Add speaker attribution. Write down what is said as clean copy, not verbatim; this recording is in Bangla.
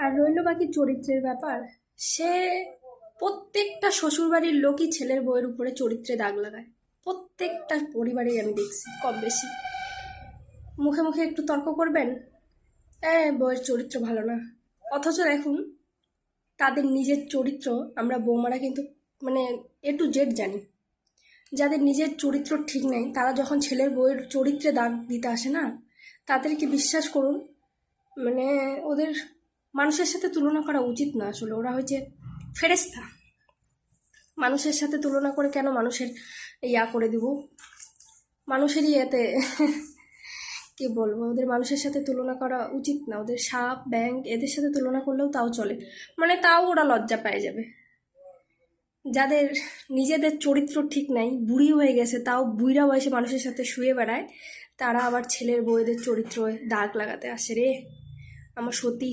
Speaker 1: আর রইল বাকি চরিত্রের ব্যাপার। সে প্রত্যেকটা শ্বশুরবাড়ির লোকই ছেলের বউয়ের উপরে চরিত্রে দাগ লাগায়। প্রত্যেকটা পরিবারেই আমি দেখছি কম বেশি। মুখে মুখে একটু তর্ক করবেন, বউয়ের চরিত্র ভালো না, অথচ দেখুন তাদের নিজের চরিত্র আমরা বৌমারা কিন্তু মানে A to Z জানি। যাদের নিজের চরিত্র ঠিক নেই তারা যখন ছেলের বউয়ের চরিত্রে দাগ দিতে আসে না, তাদেরকে বিশ্বাস করুন মানে ওদের মানুষের সাথে তুলনা করা উচিত না। আসলে ওরা হচ্ছে ফেরেশতা। মানুষের সাথে তুলনা করে কেন মানুষের করে দিব, মানুষেরই এতে কি বলবো, ওদের মানুষের সাথে তুলনা করা উচিত না। ওদের সাপ ব্যাঙ এদের সাথে তুলনা করলেও তাও চলে, মানে তাও ওরা লজ্জা পেয়ে যাবে। যাদের নিজেদের চরিত্র ঠিক নাই, বুড়ি হয়ে গেছে, তাও বুড়া বয়সে মানুষের সাথে শুয়ে বেড়ায়, তারা আবার ছেলের বউয়েদের চরিত্র দাগ লাগাতে আসে রে। আমার সত্যি